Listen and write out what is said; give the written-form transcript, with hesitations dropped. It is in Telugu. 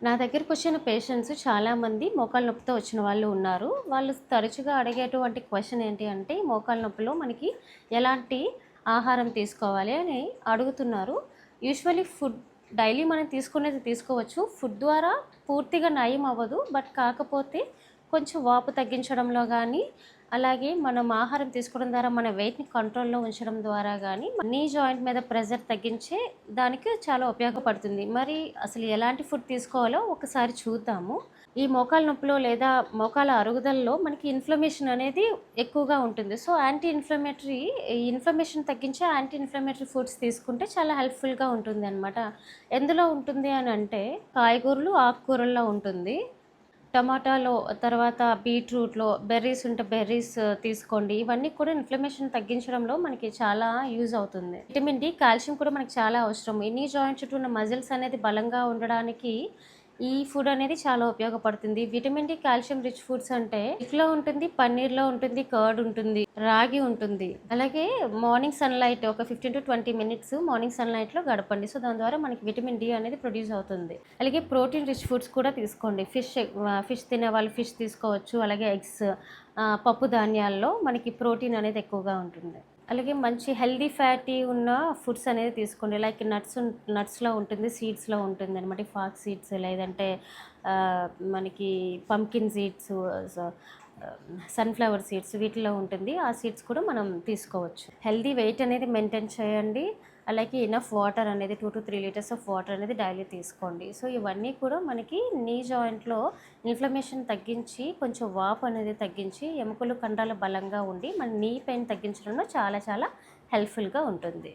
నా దగ్గరకొచ్చిన పేషెంట్స్ చాలామంది మోకాళ్ళ నొప్పితో వచ్చిన వాళ్ళు ఉన్నారు. వాళ్ళు తరచుగా అడిగేటువంటి క్వెషన్ ఏంటి అంటే, మోకాళ్ళ నొప్పిలో మనకి ఎలాంటి ఆహారం తీసుకోవాలి అని అడుగుతున్నారు. యూజువల్లీ డైలీ మనం తీసుకునేది తీసుకోవచ్చు. ఫుడ్ ద్వారా పూర్తిగా నయం అవ్వదు. బట్ కాకపోతే కొంచెం వాపు తగ్గించడంలో గానీ, అలాగే మనం ఆహారం తీసుకోవడం ద్వారా మన వెయిట్‌ని కంట్రోల్‌లో ఉంచడం ద్వారా గానీ, నీ జాయింట్ మీద ప్రెషర్ తగ్గించే దానికి చాలా ఉపయోగపడుతుంది. మరి అసలు ఎలాంటి ఫుడ్ తీసుకోవాలో ఒకసారి చూద్దాము. ఈ మోకాళ్ళ నొప్పిలో లేదా మోకాళ్ళ అరుగుదలలో మనకి ఇన్‌ఫ్లమేషన్ అనేది ఎక్కువగా ఉంటుంది. సో, ఈ ఇన్‌ఫ్లమేషన్ తగ్గించే యాంటీ ఇన్‌ఫ్లమేటరీ ఫుడ్స్ తీసుకుంటే చాలా హెల్ప్‌ఫుల్‌గా ఉంటుందనమాట. ఎందులో ఉంటుంది అనంటే కాయగూరలు, ఆకుకూరల్లో ఉంటుంది. టమాటాలో, తర్వాత బీట్రూట్‌లో బెర్రీస్ ఉంటే బెర్రీస్ తీసుకోండి. ఇవన్నీ కూడా ఇన్‌ఫ్లమేషన్ తగ్గించడంలో మనకి చాలా యూజ్ అవుతుంది. విటమిన్ డి, కాల్షియం కూడా మనకి చాలా అవసరం. నీ జాయింట్ చుట్టూ ఉన్న మజిల్స్ అనేది బలంగా ఉండడానికి ఈ ఫుడ్ అనేది చాలా ఉపయోగపడుతుంది. Vitamin D, calcium rich foods అంటే ఎగ్‌లో ఉంటుంది, పన్నీర్‌లో ఉంటుంది, కర్డ్ ఉంటుంది, రాగి ఉంటుంది. అలాగే మార్నింగ్ సన్‌లైట్ ఒక 15-20 మినిట్స్ మార్నింగ్ సన్‌లైట్‌లో గడపండి. సో, దాని ద్వారా మనకి విటమిన్ డి అనేది ప్రొడ్యూస్ అవుతుంది. అలాగే ప్రోటీన్ రిచ్ ఫుడ్స్ కూడా తీసుకోండి. ఫిష్ తినేవాళ్ళు ఫిష్ తీసుకోవచ్చు. అలాగే ఎగ్స్, పప్పు ధాన్యాల్లో మనకి ప్రోటీన్ అనేది ఎక్కువగా ఉంటుంది. అలాగే మంచి హెల్తీ ఫ్యాటీ ఉన్న ఫుడ్స్ అనేది తీసుకోండి. లైక్ నట్స్‌లో ఉంటుంది, సీడ్స్‌లో ఉంటుందనమాట. ఫాక్స్ సీడ్స్ లేదంటే మనకి పంకిన్ సీడ్స్, స సన్‌ఫ్లవర్ సీడ్స్ వీటిలో ఉంటుంది. ఆ సీడ్స్ కూడా మనం తీసుకోవచ్చు. హెల్తీ వెయిట్ అనేది మెయింటైన్ చేయండి. అలాగే ఇనఫ్ వాటర్ అనేది 2-3 లీటర్స్ ఆఫ్ వాటర్ అనేది డైలీ తీసుకోండి. సో, ఇవన్నీ కూడా మనకి నీ జాయింట్‌లో ఇన్‌ఫ్లమేషన్ తగ్గించి, కొంచెం వాపు అనేది తగ్గించి, ఎముకలు, కండరాలు బలంగా ఉండి, మన నీ పెయిన్ తగ్గించడంలో చాలా చాలా హెల్ప్‌ఫుల్‌గా ఉంటుంది.